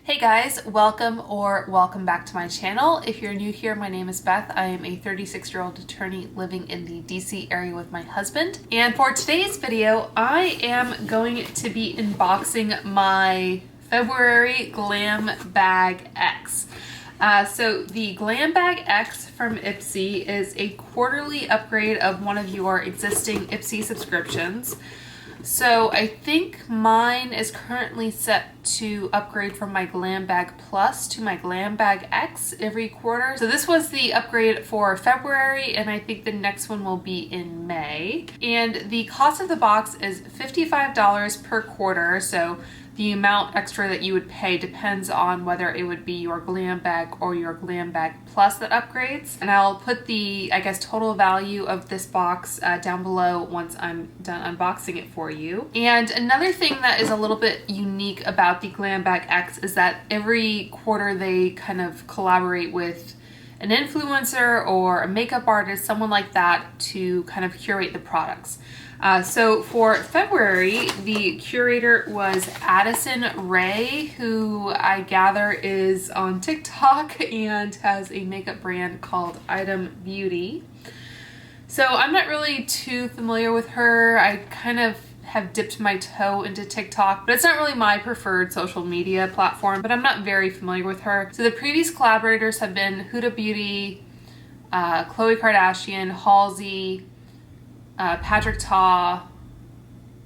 Hey guys, welcome back to my channel. If you're new here, my name is Beth. I am a 36-year-old attorney living in the DC area with my husband. And for today's video, I am going to be unboxing my February Glam Bag X. So the Glam Bag X from Ipsy is a quarterly upgrade of one of your existing Ipsy subscriptions. So I think mine is currently set to upgrade from my Glam Bag Plus to my Glam Bag X every quarter. So this was the upgrade for February, and I think the next one will be in May. And the cost of the box is $55 per quarter. So the amount extra that you would pay depends on whether it would be your Glam Bag or your Glam Bag Plus that upgrades. And I'll put the, total value of this box down below once I'm done unboxing it for you. And another thing that is a little bit unique about the Glam Bag X is that every quarter they kind of collaborate with an influencer or a makeup artist, someone like that, to kind of curate the products. So for February, the curator was Addison Rae, who I gather is on TikTok and has a makeup brand called Item Beauty. So I'm not really too familiar with her. I kind of have dipped my toe into TikTok, but it's not really my preferred social media platform, but I'm not very familiar with her. So the previous collaborators have been Huda Beauty, Khloe Kardashian, Halsey, Patrick Ta.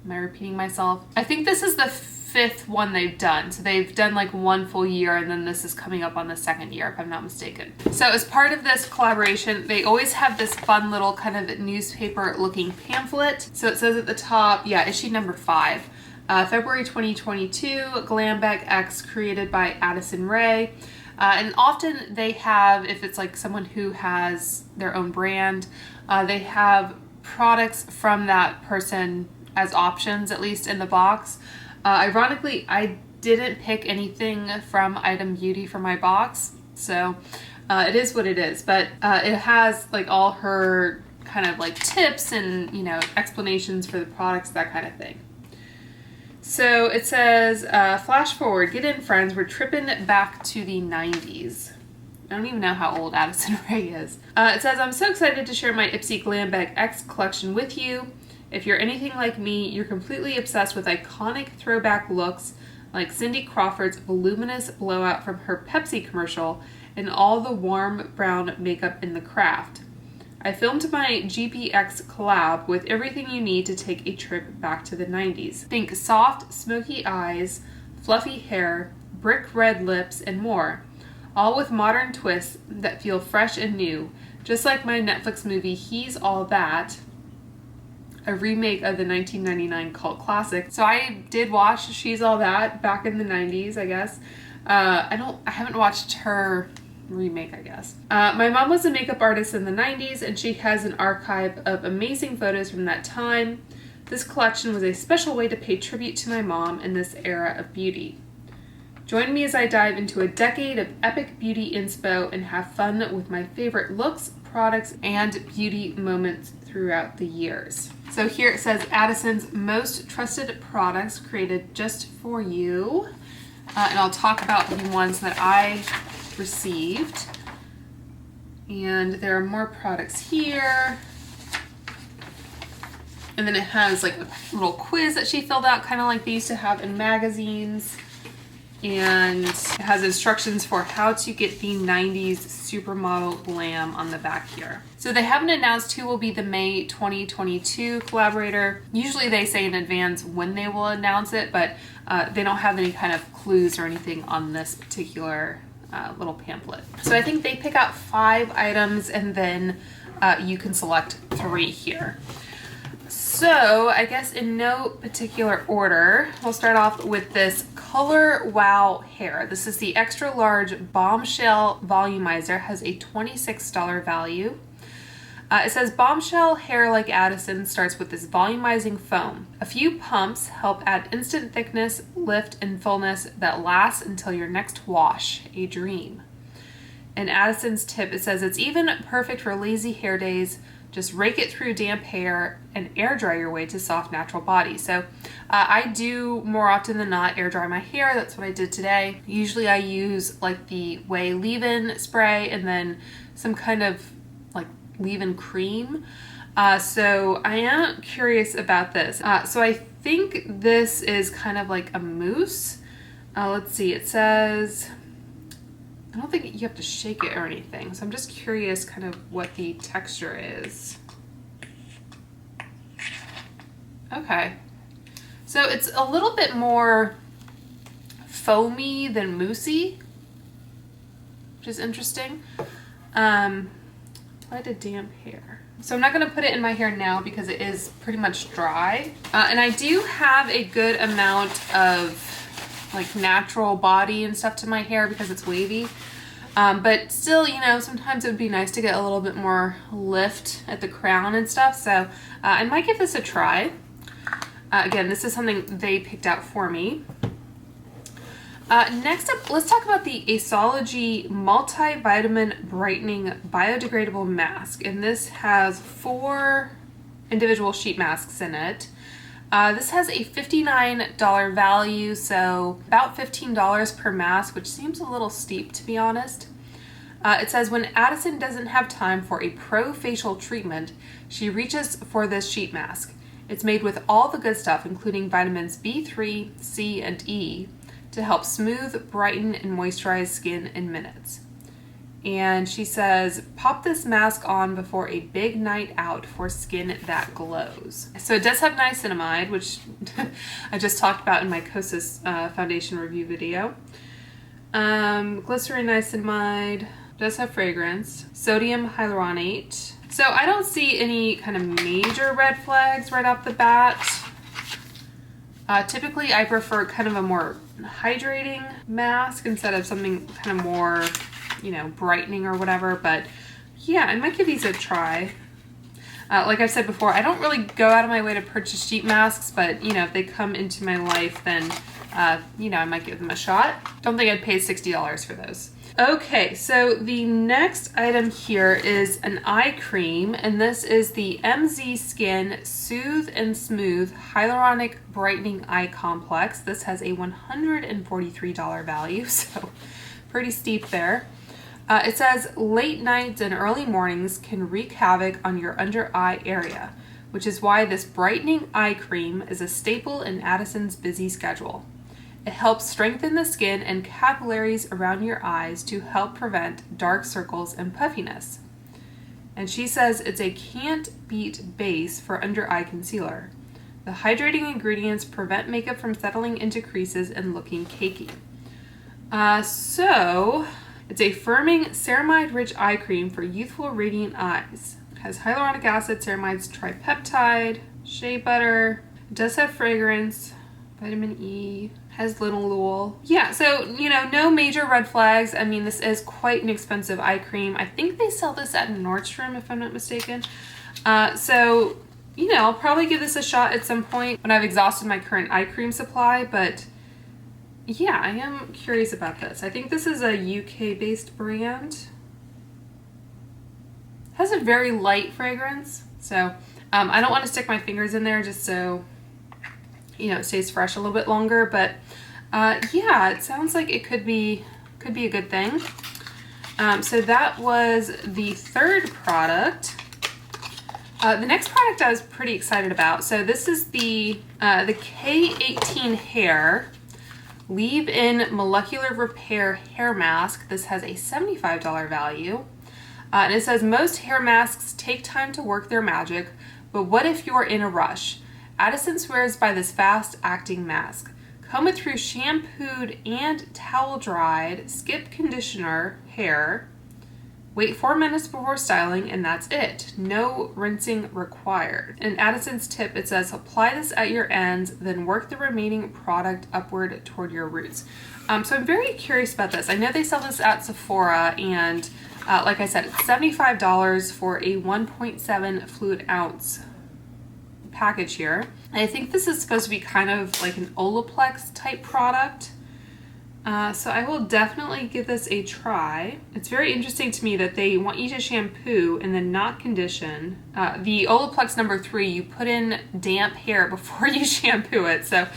Am I repeating myself? I think this is the fifth one they've done. So they've done like one full year, and then this is coming up on the second year, if I'm not mistaken. So as part of this collaboration, they always have this fun little kind of newspaper looking pamphlet. So it says at the top, issue number 5. February 2022, Glam Bag X, created by Addison Rae. And often they have, if it's like someone who has their own brand, they have products from that person as options, at least in the box. Ironically, I didn't pick anything from Item Beauty for my box, so it is what it is. But it has like all her kind of like tips and, explanations for the products, that kind of thing. So it says, flash forward, get in friends, we're tripping back to the 90s. I don't even know how old Addison Rae is. It says, I'm so excited to share my Ipsy Glam Bag X collection with you. If you're anything like me, you're completely obsessed with iconic throwback looks like Cindy Crawford's voluminous blowout from her Pepsi commercial and all the warm brown makeup in the craft. I filmed my GPX collab with everything you need to take a trip back to the 90s. Think soft, smoky eyes, fluffy hair, brick red lips, and more. All with modern twists that feel fresh and new, just like my Netflix movie He's All That, a remake of the 1999 cult classic. So I did watch She's All That back in the 90s, I guess. I haven't watched her remake, I guess. My mom was a makeup artist in the 90s, and she has an archive of amazing photos from that time. This collection was a special way to pay tribute to my mom in this era of beauty. Join me as I dive into a decade of epic beauty inspo and have fun with my favorite looks, products, and beauty moments throughout the years. So here it says Addison's most trusted products created just for you. And I'll talk about the ones that I received. And there are more products here. And then it has like a little quiz that she filled out, kind of like they used to have in magazines. And it has instructions for how to get the 90s supermodel glam on the back here. So they haven't announced who will be the May 2022 collaborator. Usually they say in advance when they will announce it, but they don't have any kind of clues or anything on this particular little pamphlet. So I think they pick out 5 items, and then you can select 3 here. So I guess in no particular order, we'll start off with this Color Wow hair. This is the extra large Bombshell Volumizer, has a $26 value. It says Bombshell hair like Addison starts with this volumizing foam. A few pumps help add instant thickness, lift, and fullness that lasts until your next wash. A dream. And Addison's tip, it says it's even perfect for lazy hair days. Just rake it through damp hair and air dry your way to soft, natural body. So I do more often than not air dry my hair. That's what I did today. Usually I use like the Way leave-in spray and then some kind of like leave-in cream. So I am curious about this. So I think this is kind of like a mousse. Let's see, it says, I don't think you have to shake it or anything. So I'm just curious kind of what the texture is. Okay. So it's a little bit more foamy than moussey, which is interesting. Quite a damp hair. So I'm not going to put it in my hair now because it is pretty much dry. And I do have a good amount of like natural body and stuff to my hair because it's wavy. But still, you know, sometimes it would be nice to get a little bit more lift at the crown and stuff. So I might give this a try. Again, this is something they picked out for me. Next up, let's talk about the Aceology Multivitamin Brightening Biodegradable Mask. And this has 4 individual sheet masks in it. This has a $59 value, so about $15 per mask, which seems a little steep to be honest. It says, when Addison doesn't have time for a pro facial treatment, she reaches for this sheet mask. It's made with all the good stuff, including vitamins B3, C, and E, to help smooth, brighten, and moisturize skin in minutes. And she says, pop this mask on before a big night out for skin that glows. So it does have niacinamide, which I just talked about in my Kosas foundation review video. Glycerin, niacinamide, does have fragrance, sodium hyaluronate. So I don't see any kind of major red flags right off the bat. Typically I prefer kind of a more hydrating mask instead of something kind of more, you know, brightening or whatever. But yeah, I might give these a try. Like I've said before, I don't really go out of my way to purchase sheet masks, but you know, if they come into my life, then you know, I might give them a shot. Don't think I'd pay $60 for those. Okay, so the next item here is an eye cream, and this is the MZ Skin Soothe and Smooth Hyaluronic Brightening Eye Complex. This has a $143 value, so pretty steep there. It says late nights and early mornings can wreak havoc on your under eye area, which is why this brightening eye cream is a staple in Addison's busy schedule. It helps strengthen the skin and capillaries around your eyes to help prevent dark circles and puffiness. And she says it's a can't beat base for under eye concealer. The hydrating ingredients prevent makeup from settling into creases and looking cakey. So it's a firming ceramide-rich eye cream for youthful, radiant eyes. It has hyaluronic acid, ceramides, tripeptide, shea butter. It does have fragrance, vitamin E, has linalool. Yeah, so, you know, no major red flags. I mean, this is quite an expensive eye cream. I think they sell this at Nordstrom, if I'm not mistaken. So, you know, I'll probably give this a shot at some point when I've exhausted my current eye cream supply, but yeah, I am curious about this. I think this is a UK-based brand. It has a very light fragrance, so I don't want to stick my fingers in there just so, you know, it stays fresh a little bit longer, but yeah, it sounds like it could be a good thing. So that was the third product. The next product I was pretty excited about. So this is the K18 Hair Leave-In Molecular Repair Hair Mask. This has a $75 value. And it says, most hair masks take time to work their magic, but what if you're in a rush? Addison swears by this fast-acting mask. Comb it through shampooed and towel-dried, skip conditioner hair. Wait 4 minutes before styling, and that's it. No rinsing required. In Addison's tip, it says, apply this at your ends, then work the remaining product upward toward your roots. So I'm very curious about this. I know they sell this at Sephora, and like I said, it's $75 for a 1.7 fluid ounce package here. I think this is supposed to be kind of like an Olaplex type product. So I will definitely give this a try. It's very interesting to me that they want you to shampoo and then not condition. The Olaplex number 3, you put in damp hair before you shampoo it. So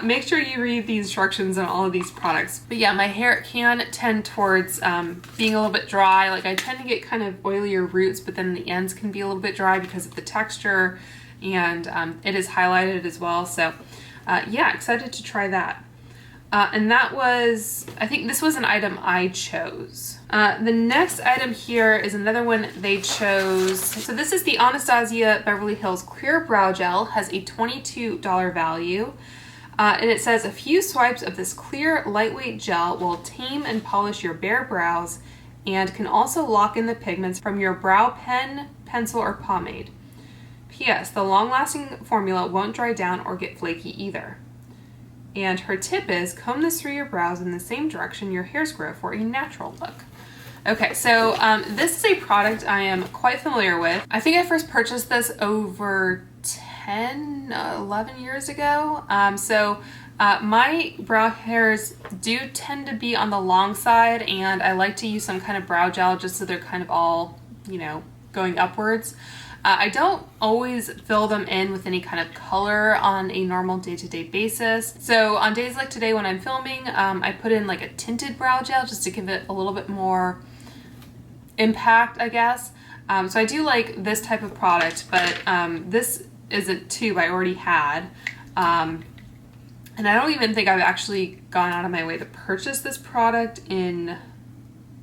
make sure you read the instructions on all of these products. But yeah, my hair can tend towards being a little bit dry. Like I tend to get kind of oilier roots, but then the ends can be a little bit dry because of the texture, and it is highlighted as well. So yeah, excited to try that. And that was, I think this was an item I chose. The next item here is another one they chose. So this is the Anastasia Beverly Hills Clear Brow Gel, has a $22 value. And it says a few swipes of this clear, lightweight gel will tame and polish your bare brows and can also lock in the pigments from your brow pen, pencil, or pomade. P.S. The long-lasting formula won't dry down or get flaky either. And her tip is comb this through your brows in the same direction your hairs grow for a natural look. Okay, so this is a product I am quite familiar with. I think I first purchased this over 10, 11 years ago. My brow hairs do tend to be on the long side, and I like to use some kind of brow gel just so they're kind of all, you know, going upwards. I don't always fill them in with any kind of color on a normal day-to-day basis. So on days like today when I'm filming, I put in like a tinted brow gel just to give it a little bit more impact, I guess. So I do like this type of product, but this is a tube I already had. And I don't even think I've actually gone out of my way to purchase this product in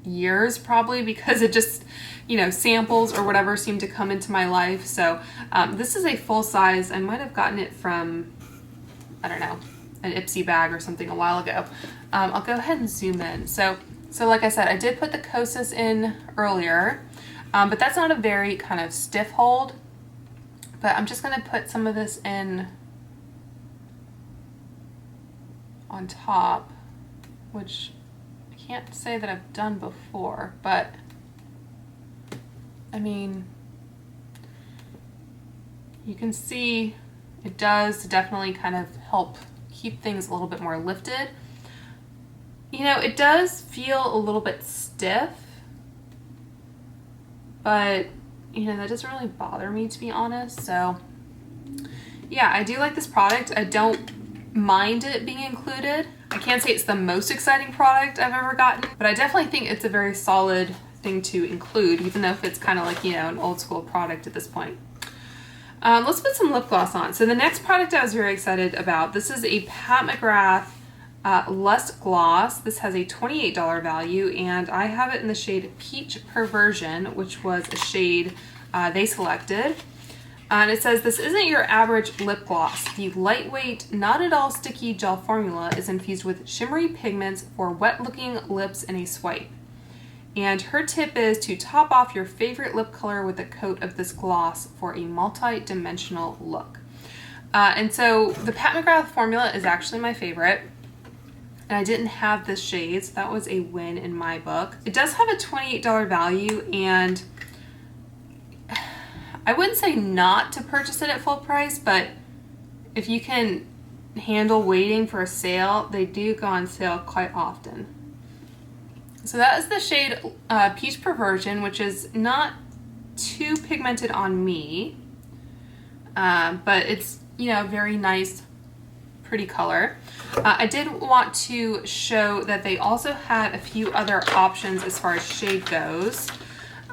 years, probably, because it just, you know, samples or whatever seem to come into my life. So this is a full size. I might have gotten it from, I don't know, an Ipsy bag or something a while ago. I'll go ahead and zoom in. So like I said, I did put the Kosas in earlier, but that's not a very kind of stiff hold. But I'm just going to put some of this in on top, which I can't say that I've done before, but I mean, you can see it does definitely kind of help keep things a little bit more lifted. You know, it does feel a little bit stiff, but you know, that doesn't really bother me, to be honest. So yeah, I do like this product. I don't mind it being included. I can't say it's the most exciting product I've ever gotten, but I definitely think it's a very solid thing to include, even though if it's kind of like, you know, an old school product at this point. Let's put some lip gloss on. So the next product I was very excited about, this is a Pat McGrath Lust Gloss. This has a $28 value, and I have it in the shade Peach Perversion, which was a shade they selected. And it says, this isn't your average lip gloss. The lightweight, not at all sticky gel formula is infused with shimmery pigments for wet-looking lips in a swipe. And her tip is to top off your favorite lip color with a coat of this gloss for a multi-dimensional look. And so the Pat McGrath formula is actually my favorite. And I didn't have this shade, so that was a win in my book. It does have a $28 value, and I wouldn't say not to purchase it at full price, but if you can handle waiting for a sale, they do go on sale quite often. So that is the shade Peach Perversion, which is not too pigmented on me, but it's, you know, very nice, pretty color. I did want to show that they also had a few other options as far as shade goes.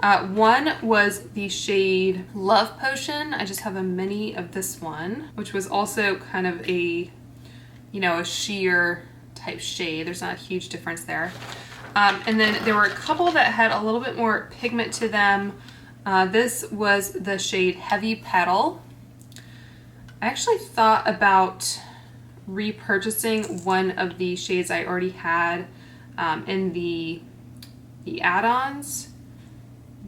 One was the shade Love Potion. I just have a mini of this one, which was also kind of a, you know, a sheer type shade. There's not a huge difference there. And then there were a couple that had a little bit more pigment to them. This was the shade Heavy Petal. I actually thought about repurchasing one of the shades I already had in the add-ons,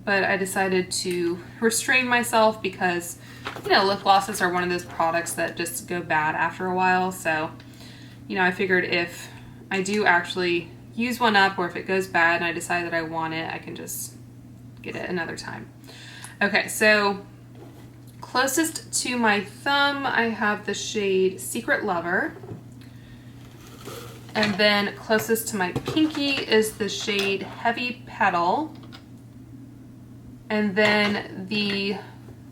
but I decided to restrain myself because, you know, lip glosses are one of those products that just go bad after a while. So, you know, I figured if I do actually use one up, or if it goes bad and I decide that I want it, I can just get it another time. Okay, so closest to my thumb, I have the shade Secret Lover. And then closest to my pinky is the shade Heavy Petal. And then the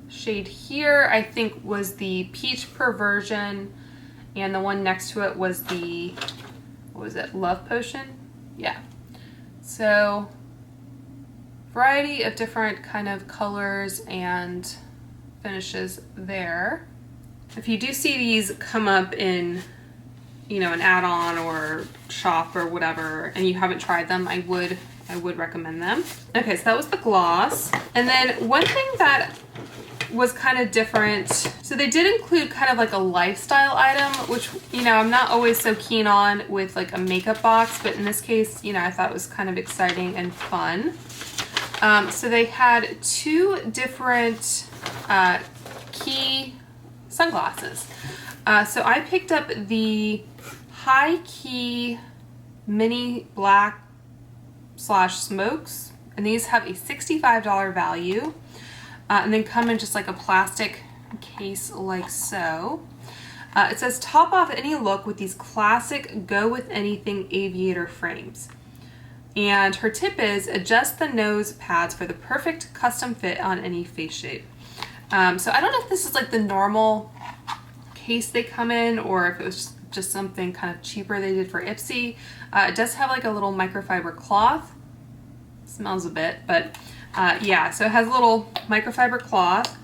shade here, I think, was the Peach Perversion. And the one next to it was the, what was it, Love Potion? Yeah. So, variety of different kind of colors and finishes there. If you do see these come up in, you know, an add-on or shop or whatever, and you haven't tried them, I would recommend them. Okay, so that was the gloss. And then one thing that was kind of different, so they did include kind of like a lifestyle item, which, you know, I'm not always so keen on with like a makeup box, but in this case, you know, I thought it was kind of exciting and fun. So they had two different key sunglasses. So I picked up the High Key Mini Black / Smokes, and these have a $65 value, and then come in just like a plastic case like so. It says top off any look with these classic go with anything aviator frames. And her tip is adjust the nose pads for the perfect custom fit on any face shape. So I don't know if this is like the normal case they come in, or if it was just something kind of cheaper they did for Ipsy. It does have like a little microfiber cloth. Smells a bit, but yeah, so it has a little microfiber cloth.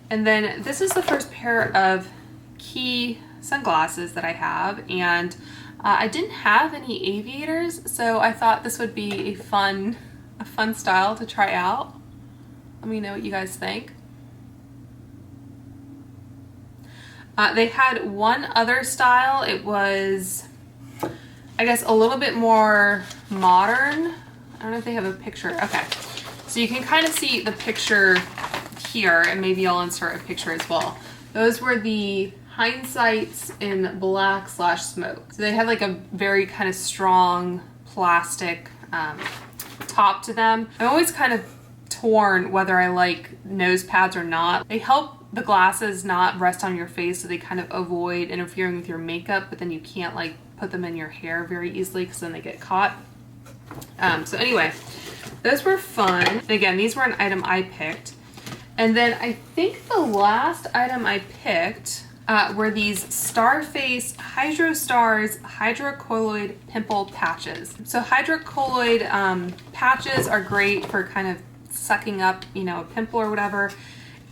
And then this is the first pair of key sunglasses that I have, and I didn't have any aviators, so I thought this would be a fun style to try out. Let me know what you guys think. They had one other style. It was, I guess, a little bit more modern. I don't know if they have a picture. Okay, so you can kind of see the picture here, and maybe I'll insert a picture as well. Those were the Hindsights in Black / Smoke. So they had like a very kind of strong plastic top to them. I'm always kind of torn whether I like nose pads or not. They help the glasses not rest on your face, so they kind of avoid interfering with your makeup, but then you can't like put them in your hair very easily because then they get caught. So anyway, those were fun. And again, these were an item I picked. And then I think the last item I picked were these Starface Hydro Stars Hydrocolloid Pimple Patches. So hydrocolloid patches are great for kind of sucking up, you know, a pimple or whatever.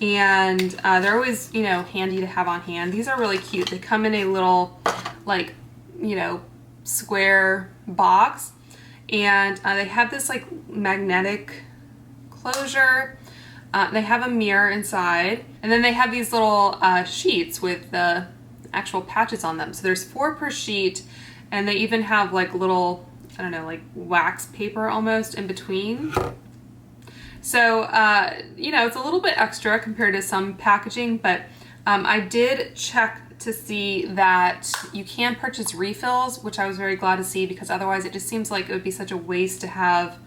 And they're always, you know, handy to have on hand. These are really cute. They come in a little, like, you know, square box. And they have this, like, magnetic closure. They have a mirror inside. And then they have these little sheets with the actual patches on them. So there's 4 per sheet. And they even have, like, little, I don't know, like, wax paper almost in between. So, you know, it's a little bit extra compared to some packaging, but I did check to see that you can purchase refills, which I was very glad to see, because otherwise it just seems like it would be such a waste to have.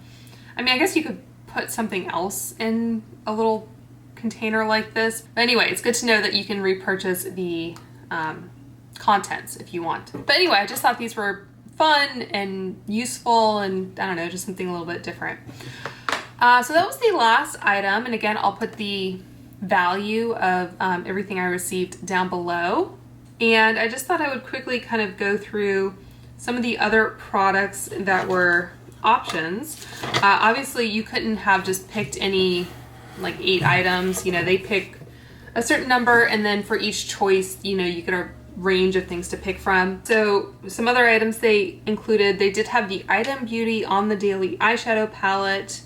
I mean, I guess you could put something else in a little container like this. But anyway, it's good to know that you can repurchase the contents if you want. But anyway, I just thought these were fun and useful, and I don't know, just something a little bit different. So that was the last item, and again, I'll put the value of everything I received down below. And I just thought I would quickly kind of go through some of the other products that were options. Obviously, you couldn't have just picked any like 8 items. You know, they pick a certain number, and then for each choice, you know, you get a range of things to pick from. So some other items they included, they did have the Item Beauty On The Daily eyeshadow palette.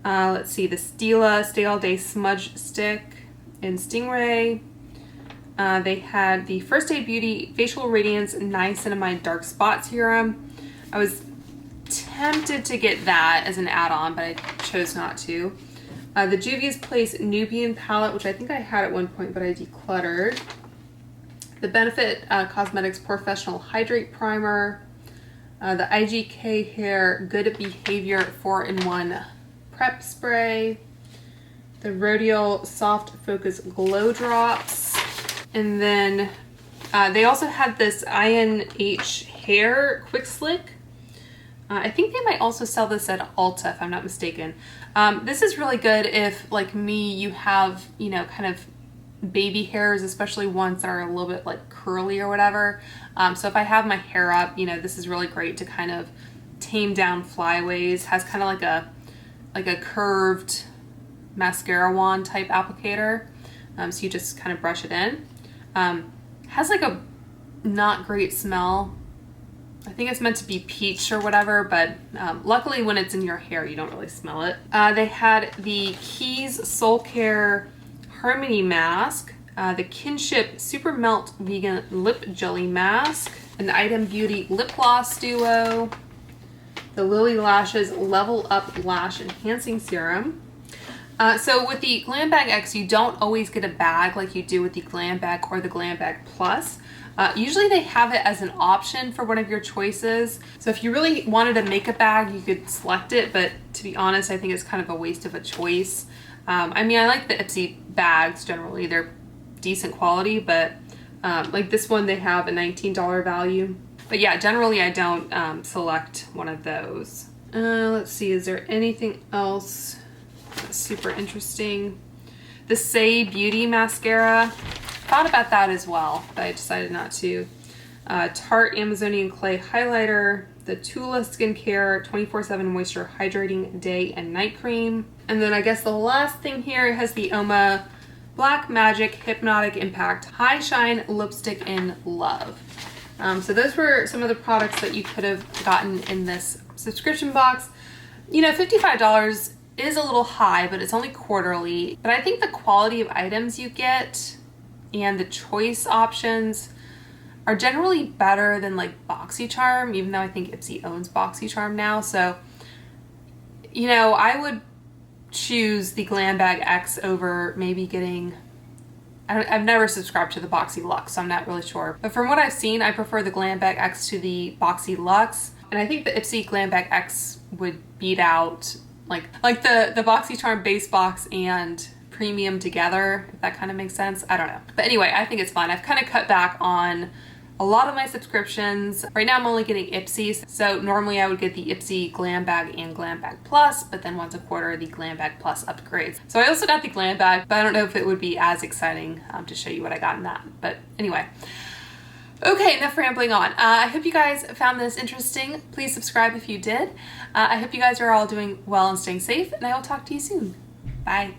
Let's see, the Stila Stay All Day Smudge Stick in Stingray. They had the First Aid Beauty Facial Radiance Niacinamide Dark Spot Serum. I was tempted to get that as an add-on, but I chose not to. The Juvia's Place Nubian Palette, which I think I had at one point, but I decluttered. The Benefit Cosmetics Professional Hydrate Primer. The IGK Hair Good Behavior 4-in-1 Prep Spray, the Rodial Soft Focus Glow Drops, and then They also had this INH hair quick slick. I think they might also sell this at Ulta if I'm not mistaken. This is really good if, like me, you have, you know, kind of baby hairs, especially ones that are a little bit like curly or whatever. So if I have my hair up, you know, this is really great to kind of tame down flyaways. Has kind of like a curved mascara wand type applicator. So you just kind of brush it in. Has like a not great smell. I think it's meant to be peach or whatever, but luckily when it's in your hair, you don't really smell it. They had the Keys Soul Care Harmony Mask, the Kinship Super Melt Vegan Lip Jelly Mask, an Item Beauty Lip Gloss Duo, the Lily Lashes Level Up Lash Enhancing Serum. So with the Glam Bag X, you don't always get a bag like you do with the Glam Bag or the Glam Bag Plus. Usually they have it as an option for one of your choices. So if you really wanted a makeup bag, you could select it, but to be honest, I think it's kind of a waste of a choice. I mean, I like the Ipsy bags generally. They're decent quality, but like this one, they have a $19 value. But yeah, generally I don't select one of those. Let's see, is there anything else that's super interesting? The Say Beauty Mascara. Thought about that as well, but I decided not to. Tarte Amazonian Clay Highlighter, the Tula Skincare 24/7 Moisture Hydrating Day and Night Cream. And then I guess the last thing here has the Oma Black Magic Hypnotic Impact High Shine Lipstick in Love. So those were some of the products that you could have gotten in this subscription box. You know, $55 is a little high, but it's only quarterly. But I think the quality of items you get and the choice options are generally better than like BoxyCharm, even though I think Ipsy owns BoxyCharm now. So, you know, I would choose the Glam Bag X over maybe getting, I've never subscribed to the Boxy Luxe, so I'm not really sure. But from what I've seen, I prefer the Glam Bag X to the Boxy Luxe. And I think the Ipsy Glam Bag X would beat out like the BoxyCharm base box and premium together, if that kind of makes sense. I don't know. But anyway, I think it's fun. I've kind of cut back on a lot of my subscriptions. Right now I'm only getting Ipsy. So normally I would get the Ipsy Glam Bag and Glam Bag Plus, but then once a quarter the Glam Bag Plus upgrades. So I also got the Glam Bag, but I don't know if it would be as exciting to show you what I got in that. But anyway. Okay, enough rambling on. I hope you guys found this interesting. Please subscribe if you did. I hope you guys are all doing well and staying safe, and I will talk to you soon. Bye.